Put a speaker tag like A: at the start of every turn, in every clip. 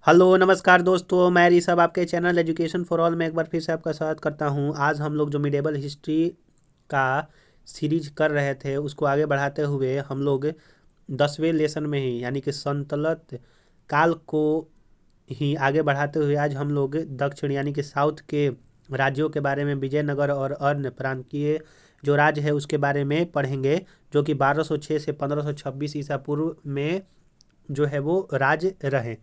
A: Hello नमस्कार दोस्तों, मैं ऋषभ आपके चैनल एजुकेशन फॉर ऑल में एक बार फिर से आपका स्वागत करता हूं। आज हम लोग जो मिडेवल हिस्ट्री का सीरीज कर रहे थे उसको आगे बढ़ाते हुए हम लोग 10वें लेसन में ही यानी कि सल्तनत काल को ही आगे बढ़ाते हुए आज हम लोग दक्षिण यानी कि साउथ के राज्यों के बारे में, विजयनगर और अन्य प्रांतीय जो राज्य है उसके बारे में पढ़ेंगे, जो कि 1206 से 1526 ईसा पूर्व में जो है वो राज्य रहे।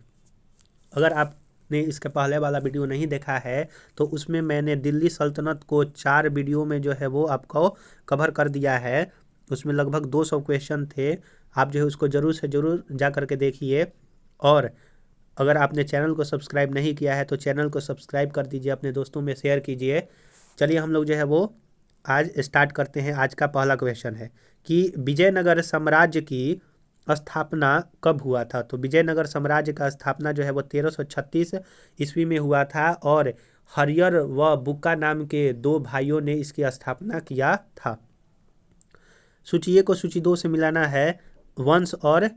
A: अगर आपने इसके पहले वाला वीडियो नहीं देखा है तो उसमें मैंने दिल्ली सल्तनत को 4 वीडियो में जो है वो आपको कवर कर दिया है। उसमें लगभग 200 क्वेश्चन थे। आप जो है उसको ज़रूर से ज़रूर जा करके देखिए। और अगर आपने चैनल को सब्सक्राइब नहीं किया है तो चैनल को सब्सक्राइब कर दीजिए, अपने दोस्तों में शेयर कीजिए। चलिए हम लोग जो है वो आज स्टार्ट करते हैं। आज का पहला क्वेश्चन है कि विजयनगर साम्राज्य की स्थापना कब हुआ था। तो विजयनगर साम्राज्य का स्थापना जो है वो 1336 ईस्वी में हुआ था और हरियर व बुक्का नाम के दो भाइयों ने इसकी स्थापना किया था। सूची ए को सूची 2 से मिलाना है, वंश और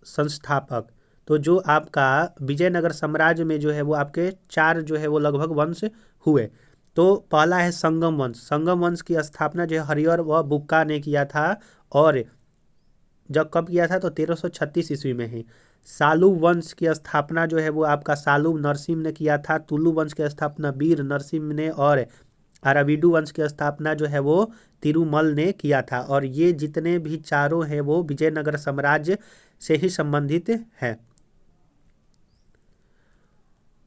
A: संस्थापक। तो जो आपका विजयनगर साम्राज्य में जो है वो आपके 4 जो है वो लगभग वंश हुए। तो पहला है संगम वंश। संगम वंश की स्थापना जो है हरियर व बुक्का ने किया था और जब कब किया था तो 1336 ईस्वी में ही। सालू वंश की स्थापना जो है वो आपका सालू नरसिम्ह ने किया था। तुलु वंश की स्थापना वीर नरसिम्ह ने और अराविडु वंश की स्थापना जो है वो तिरुमल ने किया था। और ये जितने भी चारों हैं वो विजयनगर साम्राज्य से ही संबंधित हैं।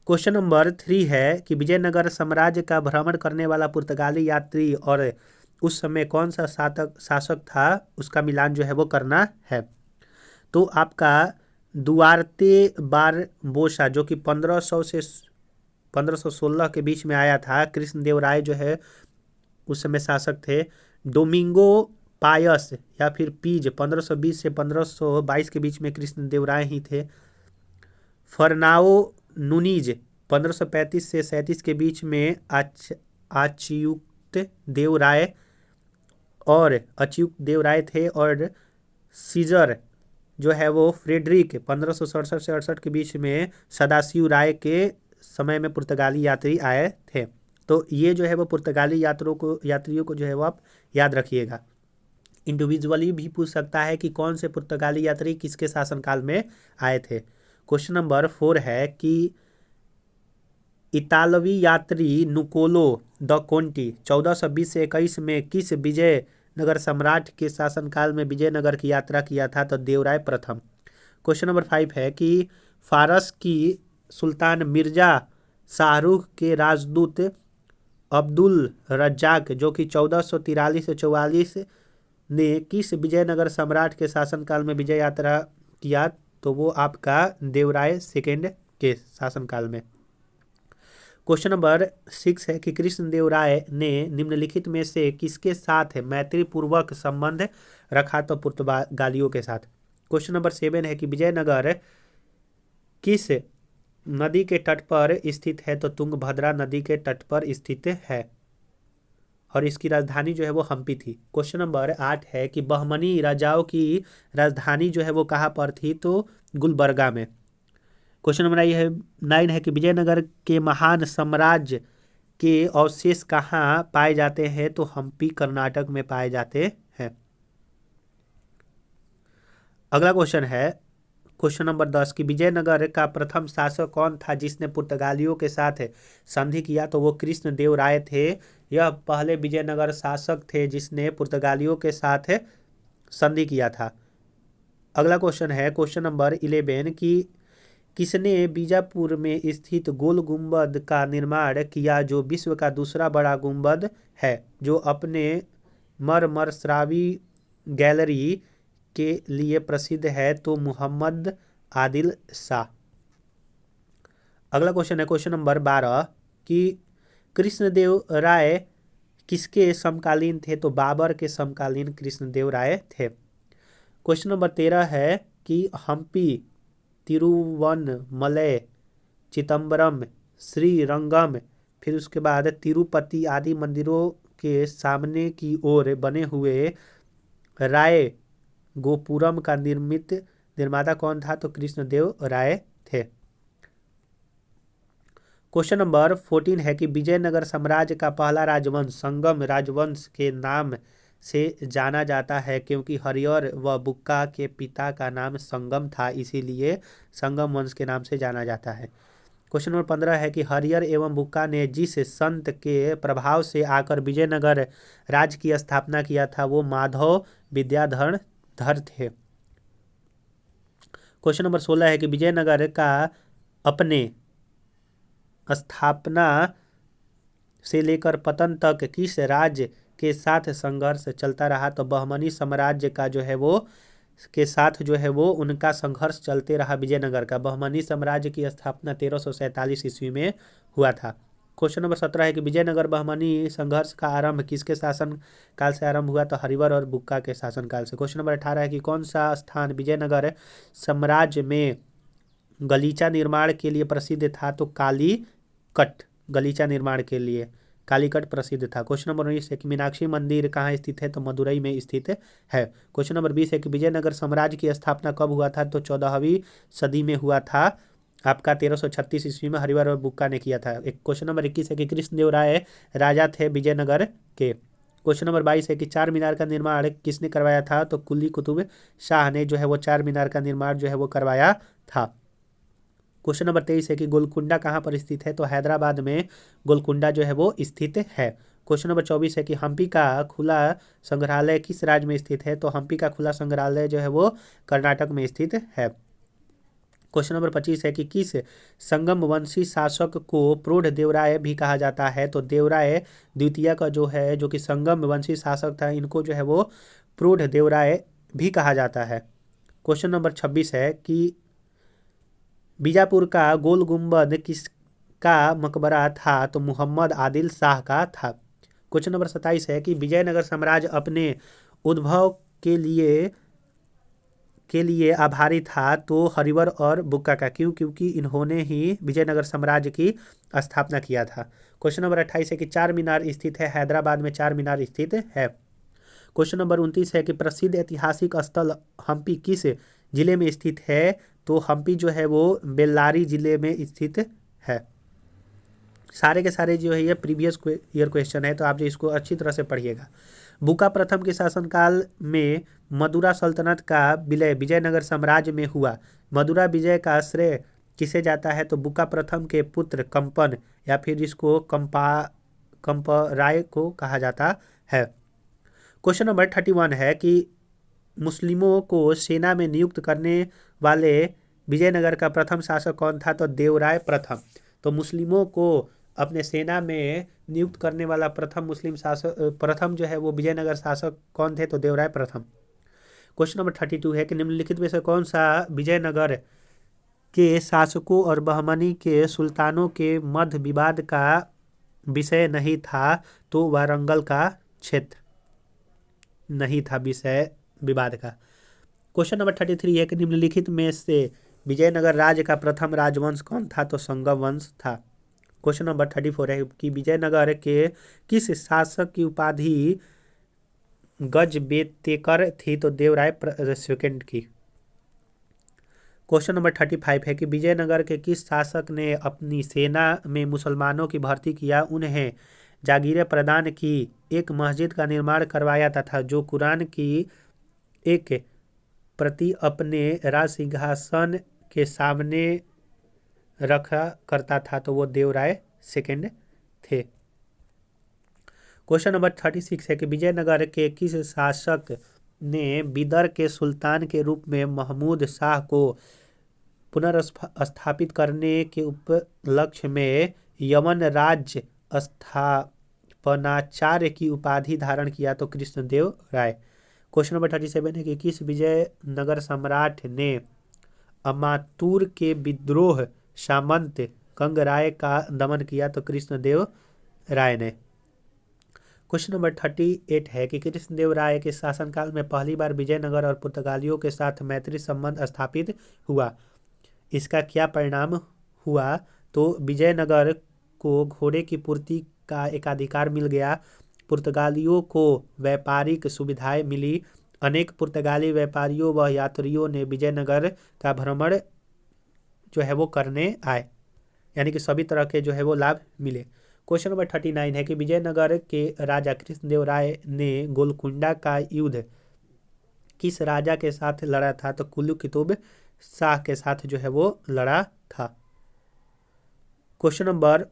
A: क्वेश्चन नंबर 3 है कि विजयनगर साम्राज्य का भ्रमण करने वाला पुर्तगाली यात्री और उस समय कौन सा शासक था उसका मिलान जो है वो करना है। तो आपका दुआर्ते बारबोसा जो कि 1500 से 1516 के बीच में आया था। कृष्णदेव राय जो है उस समय शासक थे। डोमिंगो पायस या फिर पीज 1520 से 1522 के बीच में कृष्णदेव राय ही थे। फरनाओ नुनीज 1535 से 37 के बीच में अच्युत देव राय थे। और सीजर जो है वो फ्रेडरिक 1567 से 68 के बीच में सदाशिव राय के समय में पुर्तगाली यात्री आए थे। तो ये जो है वो पुर्तगाली यात्रियों को जो है वो आप याद रखिएगा। इंडिविजुअली भी पूछ सकता है कि कौन से पुर्तगाली यात्री किसके शासनकाल में आए थे। क्वेश्चन नंबर 4 है कि इतालवी यात्री नुकोलो द कोंटी 1420 से 21 में किस विजयनगर सम्राट के शासनकाल में विजयनगर की यात्रा किया था। तो देवराय प्रथम। क्वेश्चन नंबर 5 है कि फारस की सुल्तान मिर्जा शाहरुख के राजदूत अब्दुल रज्जाक जो कि 1443 से 44 ने किस विजयनगर सम्राट के शासनकाल में विजय यात्रा किया। तो वो आपका देवराय सेकेंड के शासनकाल में। क्वेश्चन नंबर 6 है कि कृष्णदेव राय ने निम्नलिखित में से किसके साथ मैत्रीपूर्वक संबंध रखा। तो पुर्तगालियों के साथ। क्वेश्चन नंबर 7 है कि विजयनगर किस नदी के तट पर स्थित है। तो तुंगभद्रा नदी के तट पर स्थित है और इसकी राजधानी जो है वो हम्पी थी। क्वेश्चन नंबर 8 है कि बहमनी राजाओं की राजधानी जो है वो कहाँ पर थी। तो गुलबर्गा में। क्वेश्चन नंबर 9 है कि विजयनगर के महान साम्राज्य के अवशेष कहाँ पाए जाते हैं। तो हम्पी कर्नाटक में पाए जाते हैं। अगला क्वेश्चन है क्वेश्चन नंबर 10 कि विजयनगर का प्रथम शासक कौन था जिसने पुर्तगालियों के साथ संधि किया। तो वो कृष्णदेव राय थे। यह पहले विजयनगर शासक थे जिसने पुर्तगालियों के साथ संधि किया था। अगला क्वेश्चन है क्वेश्चन नंबर 11 कि किसने बीजापुर में स्थित गोल गुंबद का निर्माण किया जो विश्व का दूसरा बड़ा गुंबद है, जो अपने मरमरस्रावी गैलरी के लिए प्रसिद्ध है। तो मोहम्मद आदिल शाह। अगला क्वेश्चन है क्वेश्चन नंबर 12 कि कृष्णदेव राय किसके समकालीन थे। तो बाबर के समकालीन कृष्णदेव राय थे। क्वेश्चन नंबर 13 है कि हम्पी, तिरुवनमलई, चिदम्बरम, श्रीरंगम, फिर उसके बाद तिरुपति आदि मंदिरों के सामने की ओर बने हुए राय गोपुरम का निर्माता कौन था। तो कृष्णदेव राय थे। क्वेश्चन नंबर 14 है कि विजयनगर साम्राज्य का पहला राजवंश संगम राजवंश के नाम से जाना जाता है क्योंकि हरिहर व बुक्का के पिता का नाम संगम था, इसीलिए संगम वंश के नाम से जाना जाता है। क्वेश्चन नंबर 15 है कि हरिहर एवं बुक्का ने जिस संत के प्रभाव से आकर विजयनगर राज्य की स्थापना किया था वो माधव विद्याधर थे। क्वेश्चन नंबर 16 है कि विजयनगर का अपने स्थापना से लेकर पतन तक किस राज्य के साथ संघर्ष चलता रहा, तो बहमनी साम्राज्य का जो है वो के साथ जो है वो उनका संघर्ष चलते रहा। विजयनगर का बहमनी साम्राज्य की स्थापना 1347 ईस्वी में हुआ था। क्वेश्चन नंबर 17 है कि विजयनगर बहमनी संघर्ष का आरंभ किसके शासन काल से आरंभ हुआ, तो हरिहर और बुक्का के शासन काल से। क्वेश्चन नंबर 18 है कि कौन सा स्थान विजयनगर साम्राज्य में गलीचा निर्माण के लिए प्रसिद्ध था, तो कालीकट गलीचा निर्माण के लिए कालीकट प्रसिद्ध था। क्वेश्चन नंबर 19 है कि मीनाक्षी मंदिर कहाँ स्थित है, तो मदुरई में स्थित है। क्वेश्चन नंबर 20 है कि विजयनगर साम्राज्य की स्थापना कब हुआ था, तो 14वीं सदी में हुआ था आपका 1336 ईस्वी में हरिहर और बुक्का ने किया था। एक क्वेश्चन नंबर 21 है कि कृष्णदेव राय राजा थे विजयनगर के। क्वेश्चन नंबर 22 है कि चार मीनार का निर्माण किसने करवाया था, तो कुली कुतुब शाह ने जो है वो चार मीनार का निर्माण जो है वो करवाया था। क्वेश्चन नंबर 23 है कि गोलकुंडा कहाँ पर स्थित है, तो हैदराबाद में गोलकुंडा जो है वो स्थित है। क्वेश्चन नंबर 24 है कि हम्पी का खुला संग्रहालय किस राज्य में स्थित है, तो हम्पी का खुला संग्रहालय जो है वो कर्नाटक में स्थित है। क्वेश्चन नंबर 25 है कि किस संगम वंशी शासक को प्रौढ़ देवराय भी कहा जाता है, तो देवराय द्वितीय का जो है जो कि संगम वंशी शासक था, इनको जो है वो प्रौढ़ देवराय भी कहा जाता है। क्वेश्चन नंबर 26 है कि बीजापुर का गोल गुंबद किसका मकबरा था, तो मोहम्मद आदिल शाह का था। क्वेश्चन नंबर 27 है कि विजयनगर साम्राज्य अपने उद्भव के लिए आभारी था, तो हरिहर और बुक्का का। क्यों? क्योंकि इन्होंने ही विजयनगर साम्राज्य की स्थापना किया था। क्वेश्चन नंबर 28 है कि चार मीनार स्थित है हैदराबाद में, चार मीनार स्थित है। क्वेश्चन नंबर 29 है कि प्रसिद्ध ऐतिहासिक स्थल हम्पी किस जिले में स्थित है, तो हम्पी जो है वो बेल्लारी जिले में स्थित है। सारे के सारे जो है ये प्रीवियस ईयर क्वेश्चन है, तो आप जो इसको अच्छी तरह से पढ़िएगा। बुक्का प्रथम के शासनकाल में मदुरा सल्तनत का विलय विजयनगर साम्राज्य में हुआ। मदुरा विजय का श्रेय किसे जाता है, तो बुक्का प्रथम के पुत्र कंपन या फिर इसको कंपराय को कहा जाता है। क्वेश्चन नंबर 31 है कि मुस्लिमों को सेना में नियुक्त करने वाले विजयनगर का प्रथम शासक कौन था, तो देवराय प्रथम। तो मुस्लिमों को अपने सेना में नियुक्त करने वाला प्रथम मुस्लिम शासक प्रथम जो है वो विजयनगर शासक कौन थे, तो देवराय प्रथम। क्वेश्चन नंबर 32 है कि निम्नलिखित में से कौन सा विजयनगर के शासकों और बहमनी के सुल्तानों के मध्य विवाद का विषय नहीं था, तो वारंगल का क्षेत्र नहीं था विषय विवाद का। क्वेश्चन नंबर 33 है कि निम्नलिखित में से विजयनगर राज्य का प्रथम राजवंश कौन था, तो संगम वंश था। क्वेश्चन नंबर 34 है कि विजयनगर के किस शासक की उपाधि गजबेतेकर थी, तो देवराय सेकंड की। क्वेश्चन नंबर 35 है कि विजयनगर के किस शासक ने अपनी सेना में मुसलमानों की भर्ती किया, उन्हें जागीरें प्रदान की, एक मस्जिद का निर्माण करवाया तथा जो कुरान की एक प्रति अपने राज सिंहासन के सामने रखा करता था, तो वो देवराय सेकंड थे। क्वेश्चन नंबर 36 है कि विजयनगर के किस शासक ने बिदर के सुल्तान के रूप में महमूद शाह को पुनर्स्थापित करने के उपलक्ष्य में यमन राज्य स्थापनाचार्य की उपाधि धारण किया, तो कृष्णदेव राय। क्वेश्चन नंबर 37 है कि किस विजयनगर सम्राट ने अमातुर के विद्रोह सामंत गंगराय का दमन किया, तो कृष्णदेव राय ने। क्वेश्चन नंबर 38 है कि कृष्णदेव राय के शासनकाल में पहली बार विजयनगर और पुर्तगालियों के साथ मैत्री संबंध स्थापित हुआ। इसका क्या परिणाम हुआ, तो विजयनगर को घोड़े की पूर्ति का एकाधिकार मिल गया, पुर्तगालियों को व्यापारिक सुविधाएं मिली, अनेक पुर्तगाली व्यापारियों व यात्रियों ने विजयनगर का भ्रमण जो है वो करने आए। यानी कि सभी तरह के जो है वो लाभ मिले। क्वेश्चन नंबर 39 है कि विजयनगर के राजा कृष्णदेव राय ने गोलकुंडा का युद्ध किस राजा के साथ लड़ा था? तो कुल्लू कुतुब शाह के साथ जो है वो लड़ा था। क्वेश्चन नंबर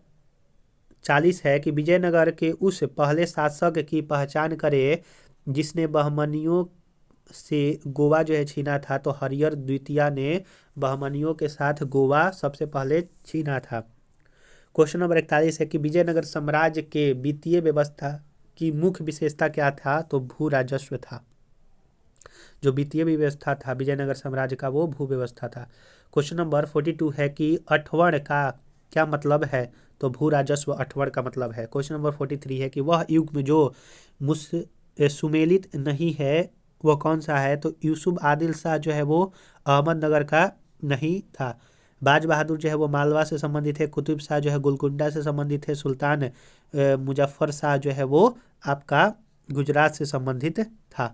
A: 40 है कि विजयनगर के उस पहले शासक की पहचान करे जिसने बहमनियों से गोवा जो है छीना था? तो हरिहर द्वितीय ने बहमनियों के साथ गोवा सबसे पहले छीना था। क्वेश्चन नंबर 41 है कि विजयनगर साम्राज्य के वित्तीय व्यवस्था की मुख्य विशेषता क्या था? तो भू राजस्व था। जो वित्तीय व्यवस्था था विजयनगर साम्राज्य का वो भू व्यवस्था था। क्वेश्चन नंबर 42 है कि अठवण का क्या मतलब है? तो भू राजस्व अठवण का मतलब है। क्वेश्चन नंबर 43 है कि वह युग में जो सुमेलित नहीं है वह कौन सा है? तो यूसुफ आदिल शाह जो है वो अहमदनगर का नहीं था। बाज बहादुर जो है वो मालवा से संबंधित है। कुतुब शाह जो है गोलकुंडा से संबंधित है। सुल्तान मुजफ्फर शाह जो है वो आपका गुजरात से संबंधित था।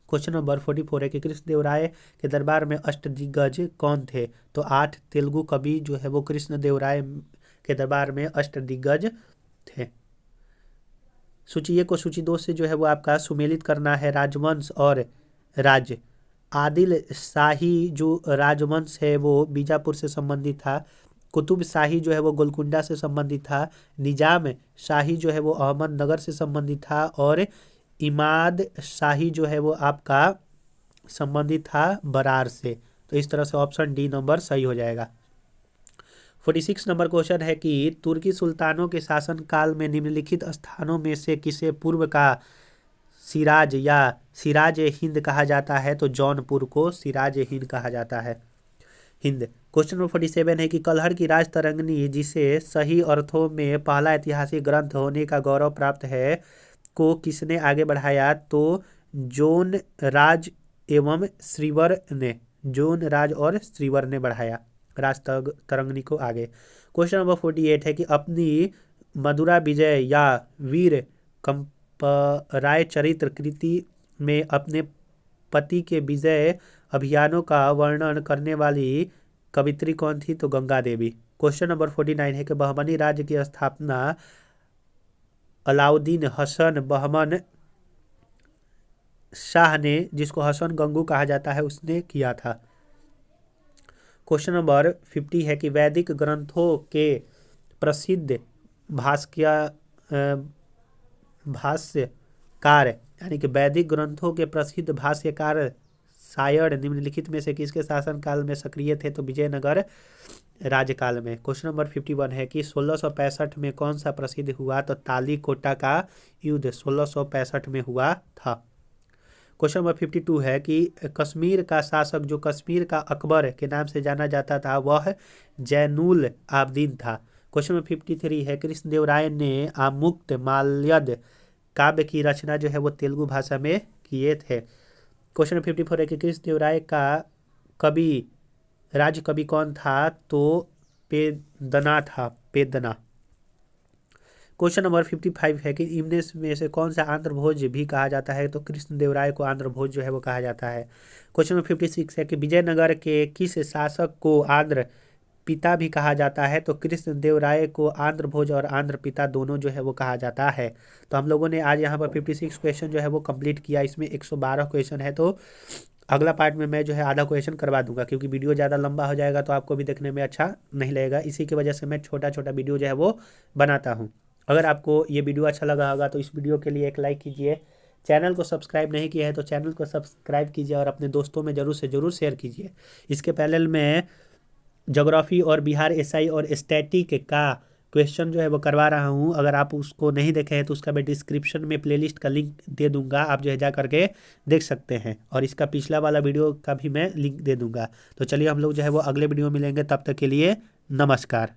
A: क्वेश्चन नंबर 44 है कि कृष्णदेव राय के दरबार में अष्टदिग्गज कौन थे? तो 8 तेलुगु कवि जो है वो कृष्णदेव राय के दरबार में अष्टदिग्गज थे। सूची 1 को सूची 2 से जो है वो आपका सुमेलित करना है राजवंश और राज्य। आदिल शाही जो राजवंश है वो बीजापुर से संबंधित था। कुतुब शाही जो है वो गोलकुंडा से संबंधित था। निजाम शाही जो है वो अहमदनगर से संबंधित था। और इमाद शाही जो है वो आपका संबंधित था बरार से। तो इस तरह से ऑप्शन डी नंबर सही हो जाएगा। 46 नंबर क्वेश्चन है कि तुर्की सुल्तानों के शासन काल में निम्नलिखित स्थानों में से किसे पूर्व का सिराज या सिराज हिंद कहा जाता है? तो जौनपुर को सिराज हिंद कहा जाता है। हिंद। क्वेश्चन नंबर 47 है कि कलहर की राज तरंगिणी जिसे सही अर्थों में पहला ऐतिहासिक ग्रंथ होने का गौरव प्राप्त है को किसने आगे बढ़ाया? तो जोन राज एवं श्रीवर ने। जोन राज और श्रीवर ने बढ़ाया राज तरंगिणी को आगे। क्वेश्चन नंबर 48 है कि अपनी मधुरा विजय या वीर कंपराय चरित्र कृति में अपने पति के विजय अभियानों का वर्णन करने वाली कवित्री कौन थी? तो गंगा देवी। क्वेश्चन नंबर 49 है कि बहमनी राज्य की स्थापना अलाउद्दीन हसन बहमन शाह ने, जिसको हसन गंगू कहा जाता है, उसने किया था। क्वेश्चन नंबर 50 है कि वैदिक ग्रंथों के प्रसिद्ध भाष्यकार यानी कि वैदिक ग्रंथों के प्रसिद्ध भाष्यकार शायद निम्नलिखित में से किसके शासनकाल में सक्रिय थे? तो विजयनगर राज्यकाल में। क्वेश्चन नंबर 51 है कि 1665 में कौन सा प्रसिद्ध हुआ? तो तालीकोटा का युद्ध 1665 में हुआ था। क्वेश्चन नंबर 52 है कि कश्मीर का शासक जो कश्मीर का अकबर के नाम से जाना जाता था वह जैनुल आबदीन था। क्वेश्चन नंबर 53 है कृष्णदेव राय ने आमुक्त माल्यद काव्य की रचना जो है वो तेलुगु भाषा में किए थे। क्वेश्चन नंबर 54 है कि कृष्णदेव राय का राज्य कवि कौन था? तो पेदना था, पेदना। क्वेश्चन नंबर 55 है कि इनमें में से कौन सा आंध्र भोज भी कहा जाता है? तो कृष्णदेव राय को आंध्र भोज जो है वो कहा जाता है। क्वेश्चन नंबर 56 है कि विजयनगर के किस शासक को आंध्र पिता भी कहा जाता है? तो कृष्णदेव राय को आंध्र भोज और आंध्र पिता दोनों जो है वो कहा जाता है। तो हम लोगों ने आज यहाँ पर 56 क्वेश्चन जो है वो कंप्लीट किया। इसमें 112 क्वेश्चन है। तो अगला पार्ट में मैं जो है आधा क्वेश्चन करवा दूंगा, क्योंकि वीडियो ज़्यादा लंबा हो जाएगा तो आपको भी देखने में अच्छा नहीं लगेगा। इसी की वजह से मैं छोटा छोटा वीडियो जो है वो बनाता हूँ। अगर आपको ये वीडियो अच्छा लगा होगा तो इस वीडियो के लिए एक लाइक कीजिए। चैनल को सब्सक्राइब नहीं किया है तो चैनल को सब्सक्राइब कीजिए और अपने दोस्तों में ज़रूर से ज़रूर शेयर कीजिए। इसके पहले मैं ज्योग्राफी और बिहार एसआई और स्टैटिक का क्वेश्चन जो है वो करवा रहा हूँ। अगर आप उसको नहीं देखे हैं तो उसका मैं डिस्क्रिप्शन में प्लेलिस्ट का लिंक दे दूंगा, आप जो है जा करके देख सकते हैं। और इसका पिछला वाला वीडियो का भी मैं लिंक दे दूंगा। तो चलिए हम लोग जो है वो अगले वीडियो में मिलेंगे, तब तक के लिए नमस्कार।